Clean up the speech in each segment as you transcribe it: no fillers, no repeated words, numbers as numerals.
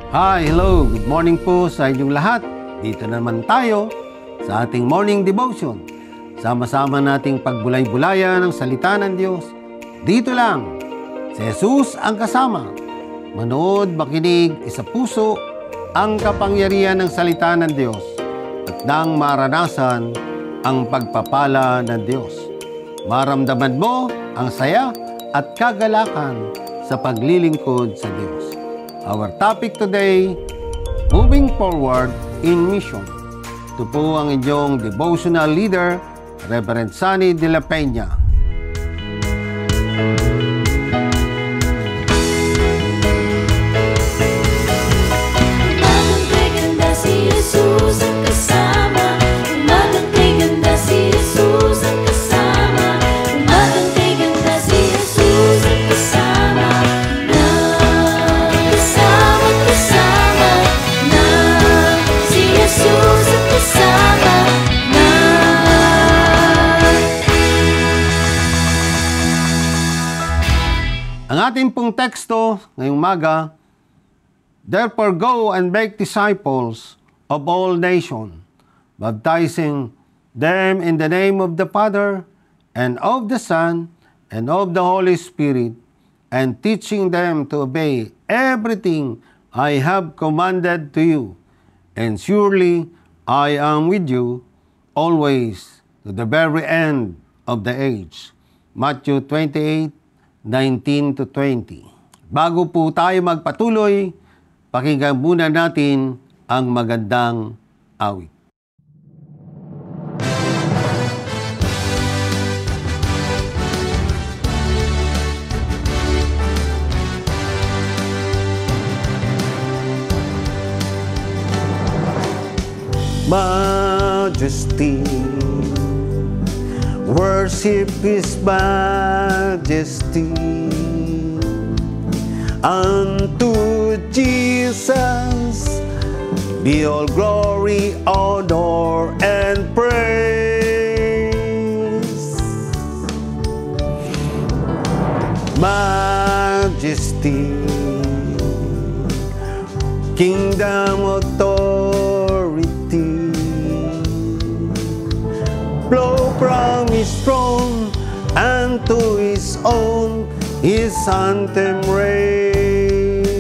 Hi, hello, good morning po sa inyong lahat. Dito naman tayo sa ating morning devotion. Sama-sama nating pagbulay-bulayan ng salita ng Diyos. Dito lang, si Jesus ang kasama. Manood, makinig, isa puso ang kapangyarihan ng salita ng Diyos at nang maranasan ang pagpapala ng Diyos. Maramdaman mo ang saya at kagalakan sa paglilingkod sa Diyos. Our topic today, moving forward in mission. Ito po ang inyong devotional leader, Reverend Sunny de la Peña. Ang ating pong teksto ngayong umaga, therefore go and make disciples of all nations, baptizing them in the name of the Father, and of the Son, and of the Holy Spirit, and teaching them to obey everything I have commanded to you. And surely I am with you always to the very end of the age. Matthew 28:19-20. Bago po tayo magpatuloy, pakinggan muna natin ang magandang awit. Majesty, worship His majesty. Unto Jesus be all glory, honor, and praise. Majesty, kingdom, authority, flow from His throne and to His own, His anthem reigns.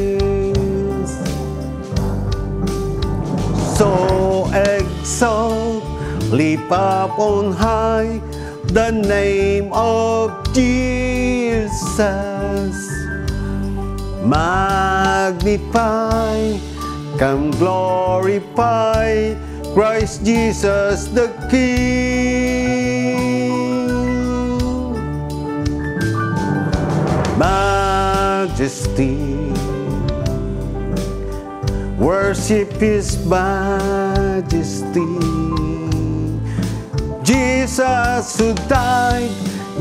So exalt, lift up on high the name of Jesus. Magnify, come glorify Christ Jesus the King. Majesty, worship His majesty. Jesus who died,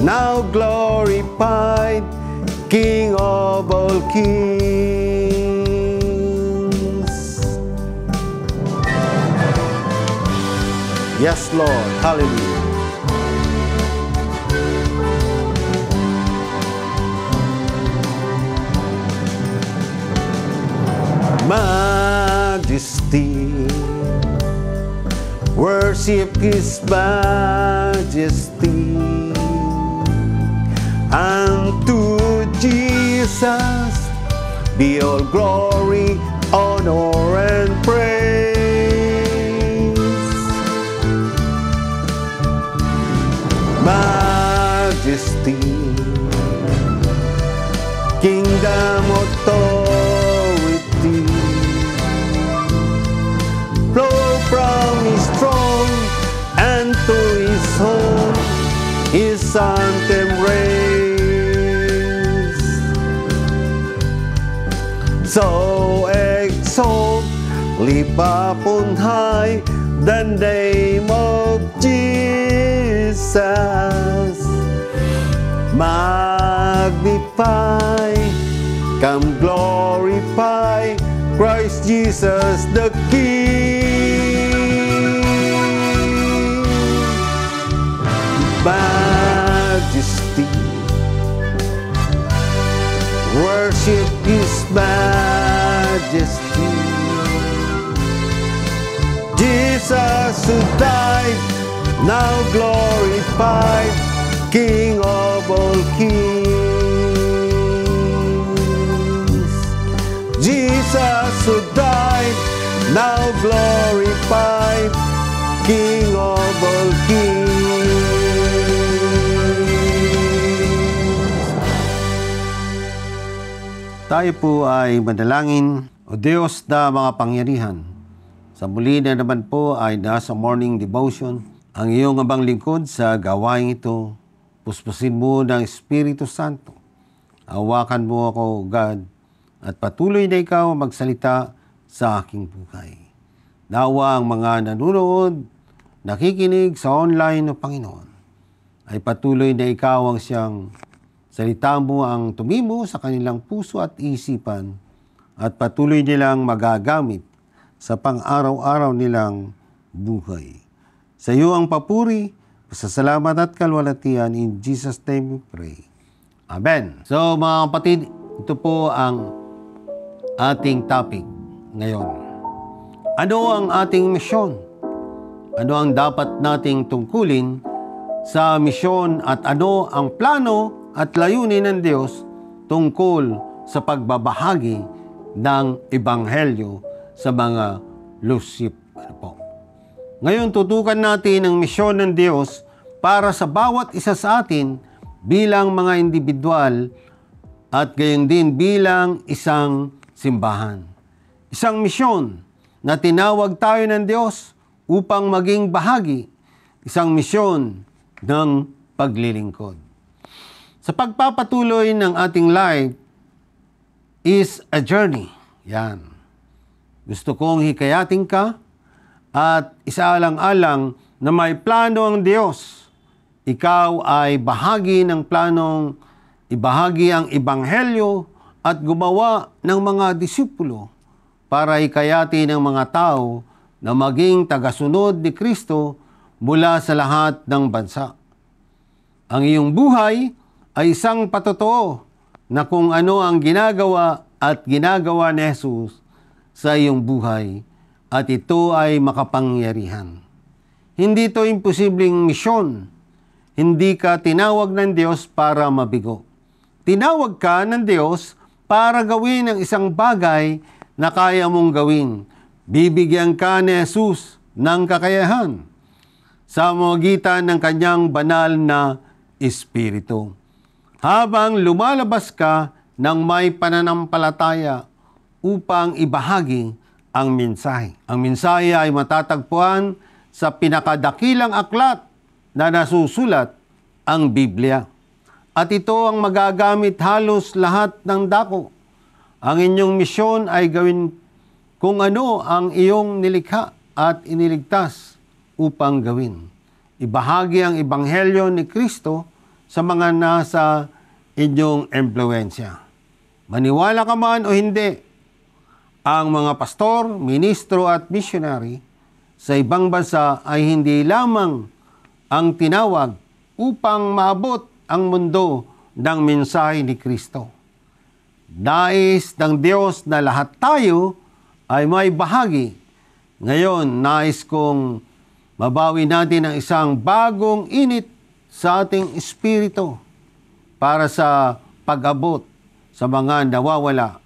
now glorified, King of all kings. Yes, Lord. Hallelujah. Majesty, worship His majesty. Unto Jesus be all glory, honor, and praise. Majesty, kingdom, authority, flow from His throne and to His home, His anthem reigns. So exalt, lift up on high the name of Jesus. Magnify, come glorify Christ Jesus the King. Majesty, worship His majesty. Jesus who died, now glorified, King of all kings. Jesus who died, now glorified, King of all kings. Tayo po ay manalangin. O Diyos na mga pangyarihan, sa muli na naman po ay nasa morning devotion ang iyong abang lingkod sa gawain ito. Puspusin mo ng Espiritu Santo. Hawakan mo ako, God, at patuloy na ikaw magsalita sa aking buhay. Nawa ang mga nanunood, nakikinig sa online, o Panginoon, ay patuloy na ikaw ang siyang salita mo ang tumimo sa kanilang puso at isipan at patuloy nilang magagamit sa pang-araw-araw nilang buhay. Sa iyo ang papuri, pasasalamat at kalwalatian. In Jesus' name we pray. Amen. So mga kapatid, ito po ang ating topic ngayon. Ano ang ating misyon? Ano ang dapat nating tungkulin sa misyon at ano ang plano at layunin ng Diyos tungkol sa pagbabahagi ng Ebanghelyo sa mga lusip. Ngayon, tutukan natin ang misyon ng Diyos para sa bawat isa sa atin bilang mga individual at gayon din bilang isang simbahan. Isang misyon na tinawag tayo ng Diyos upang maging bahagi. Isang misyon ng paglilingkod. Sa pagpapatuloy ng ating life is a journey. Yan. Gusto kong hikayatin ka at isaalang-alang na may plano ang Diyos. Ikaw ay bahagi ng planong ibahagi ang Ebanghelyo at gumawa ng mga disipulo para hikayatin ng mga tao na maging tagasunod ni Kristo mula sa lahat ng bansa. Ang iyong buhay ay isang patotoo na kung ano ang ginagawa at ginagawa ni Jesus sa iyong buhay at ito ay makapangyarihan. Hindi ito imposibleng misyon. Hindi ka tinawag ng Diyos para mabigo. Tinawag ka ng Diyos para gawin ang isang bagay na kaya mong gawin. Bibigyan ka ni Jesus ng kakayahan sa magitan ng kanyang banal na Espiritu. Habang lumalabas ka ng may pananampalataya upang ibahagi ang mensahe. Ang mensahe ay matatagpuan sa pinakadakilang aklat na nasusulat, ang Biblia. At ito ang magagamit halos lahat ng dako. Ang inyong misyon ay gawin kung ano ang iyong nilikha at iniligtas upang gawin. Ibahagi ang Ebanghelyo ni Kristo sa mga nasa inyong impluwensya. Maniwala ka man o hindi, ang mga pastor, ministro at missionary sa ibang bansa ay hindi lamang ang tinawag upang maabot ang mundo ng mensahe ni Kristo. Nais ng Diyos na lahat tayo ay may bahagi. Ngayon, nais kong mabawi natin ang isang bagong init sa ating espiritu para sa pag-abot sa mga nawawala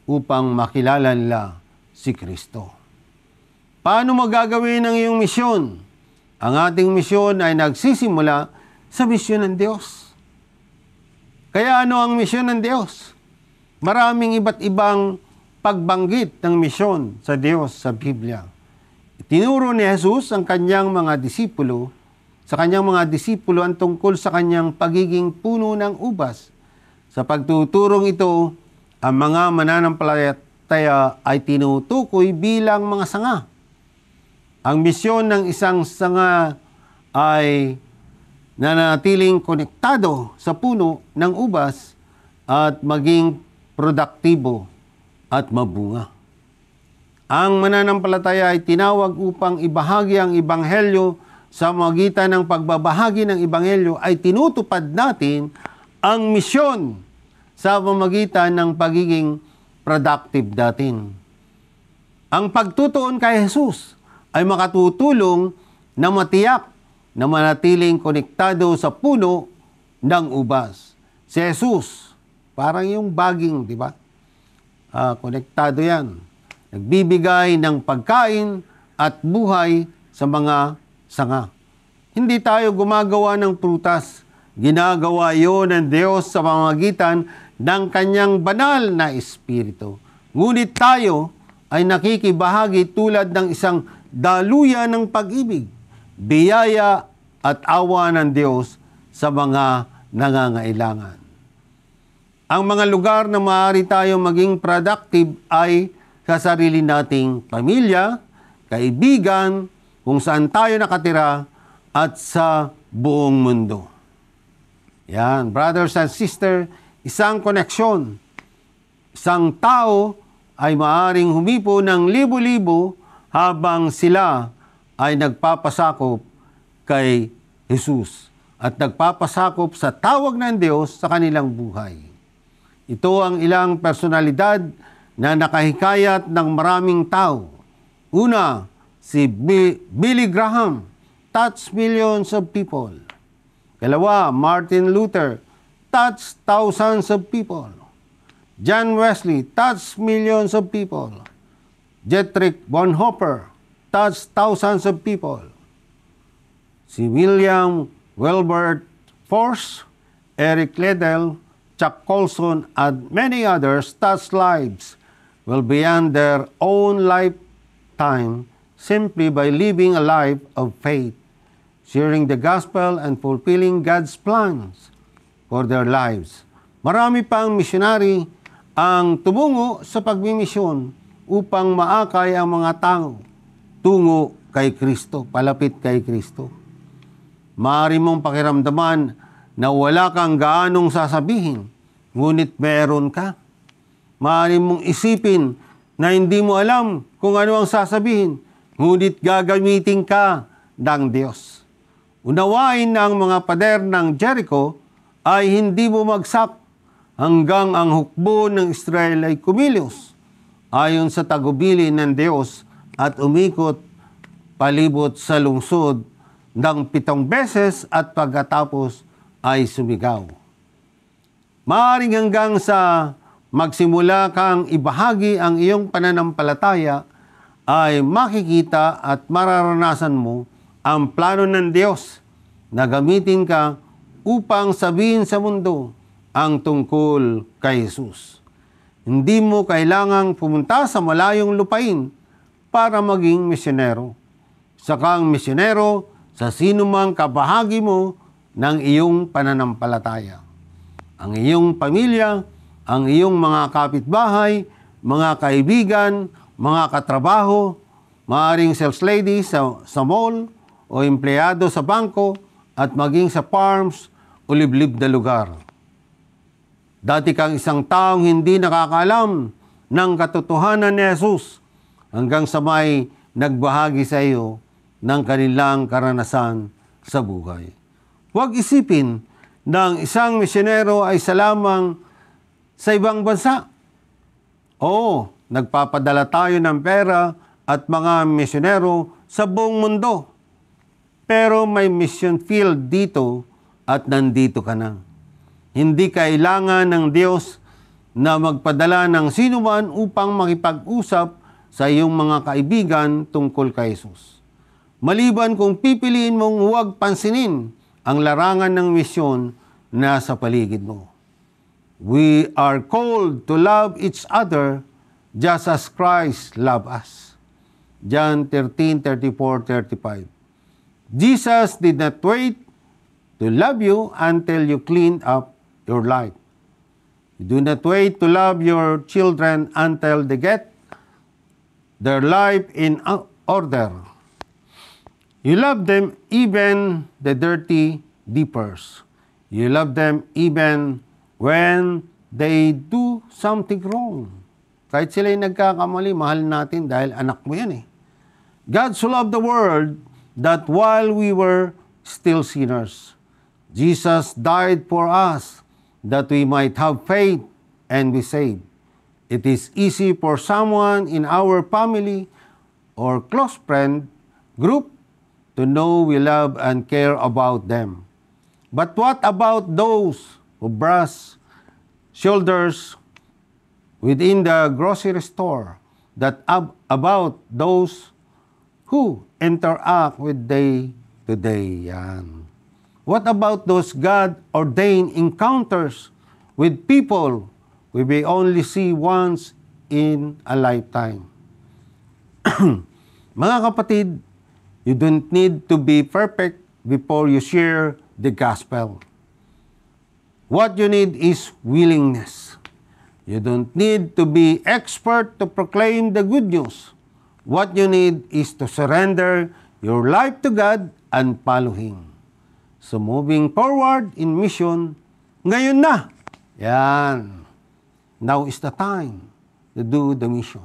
upang makilala nila si Kristo. Paano magagawin ang iyong misyon? Ang ating misyon ay nagsisimula sa misyon ng Diyos. Kaya ano ang misyon ng Diyos? Maraming iba't ibang pagbanggit ng misyon sa Diyos sa Biblia. Tinuro ni Jesus ang kanyang mga disipulo, sa kanyang mga disipulo ang tungkol sa kanyang pagiging puno ng ubas. Sa pagtuturong ito, ang mga mananampalataya ay tinutukoy bilang mga sanga. Ang misyon ng isang sanga ay nanatiling konektado sa puno ng ubas at maging produktibo at mabunga. Ang mananampalataya ay tinawag upang ibahagi ang Ebanghelyo. Sa magitan ng pagbabahagi ng Ebanghelyo ay tinutupad natin ang misyon sa pamamagitan ng pagiging productive natin. Ang pagtutuon kay Jesus ay makatutulong na matiyak na manatiling konektado sa puno ng ubas. Si Jesus, parang yung baging, di ba? Konektado yan. Nagbibigay ng pagkain at buhay sa mga sanga. Hindi tayo gumagawa ng prutas. Ginagawa yun ng Diyos sa pamamagitan ng kanyang banal na Espiritu. Ngunit tayo ay nakikibahagi tulad ng isang daluyan ng pag-ibig, biyaya at awa ng Diyos sa mga nangangailangan. Ang mga lugar na maaari tayo maging productive ay sa sarili nating pamilya, kaibigan, kung saan tayo nakatira, at sa buong mundo. Yan, brothers and sisters, isang koneksyon. Isang tao ay maaaring humipo ng libo-libo habang sila ay nagpapasakop kay Jesus at nagpapasakop sa tawag ng Diyos sa kanilang buhay. Ito ang ilang personalidad na nakahikayat ng maraming tao. Una, si Billy Graham, touched millions of people. Kalawa, Martin Luther, touched thousands of people. John Wesley touched millions of people. Dietrich Bonhoeffer touched thousands of people. Si William Wilberforce, Eric Liddell, Chuck Colson, and many others touched lives well beyond their own lifetime simply by living a life of faith, sharing the gospel and fulfilling God's plans for their lives. Marami pang misyonary ang tumungo sa pagmimisyon upang maakay ang mga tao tungo kay Kristo, palapit kay Kristo. Maaari mong pakiramdaman na wala kang gaanong sasabihin, ngunit meron ka. Maaari mong isipin na hindi mo alam kung ano ang sasabihin, ngunit gagamitin ka ng Diyos. Unawain na ang mga pader ng Jericho ay hindi bumagsak hanggang ang hukbo ng Israel ay kumilos ayon sa tagubilin ng Diyos at umikot palibot sa lungsod ng 7 beses at pagkatapos ay sumigaw. Maaaring hanggang sa magsimula kang ibahagi ang iyong pananampalataya ay makikita at mararanasan mo ang plano ng Diyos na gamitin ka upang sabihin sa mundo ang tungkol kay Jesus. Hindi mo kailangang pumunta sa malayong lupain para maging misyonero. Isa kang misyonero sa sinumang kabahagi mo ng iyong pananampalataya. Ang iyong pamilya, ang iyong mga kapitbahay, mga kaibigan, mga katrabaho, maaaring sales lady sa mall o empleyado sa bangko at maging sa farms o liblib na lugar. Dati kang isang taong hindi nakakaalam ng katotohanan ni Jesus hanggang sa may nagbahagi sa iyo ng kanilang karanasan sa buhay. Huwag isipin na ang isang misyonero ay isa lamang sa ibang bansa. Oo, nagpapadala tayo ng pera at mga misyonero sa buong mundo. Pero may mission field dito at nandito ka na. Hindi kailangan ng Diyos na magpadala ng sinuman upang makipag-usap sa iyong mga kaibigan tungkol kay Jesus. Maliban kung pipiliin mong huwag pansinin ang larangan ng misyon na sa paligid mo. We are called to love each other just as Christ loved us. John 13:34-35. Jesus did not wait to love you until you cleaned up your life. You do not wait to love your children until they get their life in order. You love them even the dirty deepers. You love them even when they do something wrong. Kahit sila'y nagkakamali, mahal natin dahil anak mo yan eh. God so loved the world that while we were still sinners, Jesus died for us that we might have faith and be saved. It is easy for someone in our family or close friend group to know we love and care about them. But what about those who brush shoulders within the grocery store? That about those who interact with day to day. Yan. What about those God-ordained encounters with people we may only see once in a lifetime? Mga kapatid, you don't need to be perfect before you share the gospel. What you need is willingness. You don't need to be expert to proclaim the good news. What you need is to surrender your life to God and follow Him. So moving forward in mission, ngayon na. Yan. Now is the time to do the mission.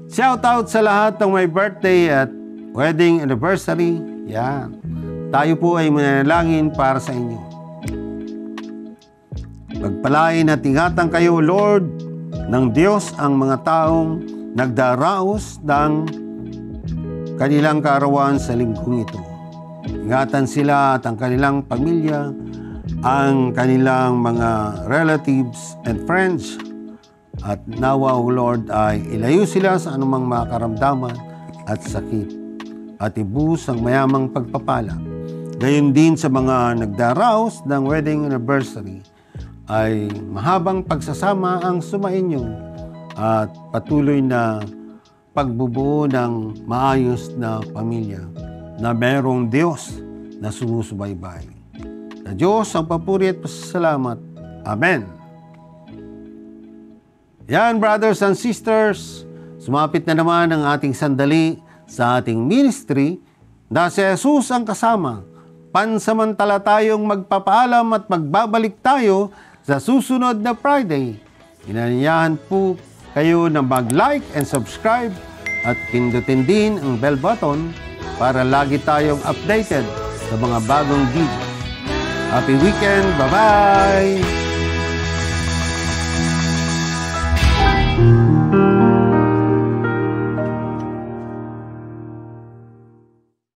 Shout out sa lahat ng may birthday at wedding anniversary. Yan. Tayo po ay mananalangin para sa inyo. Pagpalain at ingatan kayo, Lord, ng Diyos ang mga taong nagdaraos ng kanilang kaarawan sa linggong ito. Ingatan sila at ang kanilang pamilya, ang kanilang mga relatives and friends. At nawa, O Lord, ay ilayo sila sa anumang mga karamdaman at sakit at ibuhos ang mayamang pagpapala. Gayon din sa mga nagdaraos ng wedding anniversary ay mahabang pagsasama ang sumainyo at patuloy na pagbubuo ng maayos na pamilya na mayroong Diyos na sumusubaybay. Sa Diyos ang papuri at pasasalamat. Amen. Yan, brothers and sisters, sumapit na naman ang ating sandali sa ating ministry na si Jesus ang kasama. Pansamantala tayong magpapaalam at magbabalik tayo sa susunod na Friday. Inanyayahan po kayo na mag-like and subscribe at pindutin din ang bell button para lagi tayong updated sa mga bagong video. Happy weekend! Bye-bye!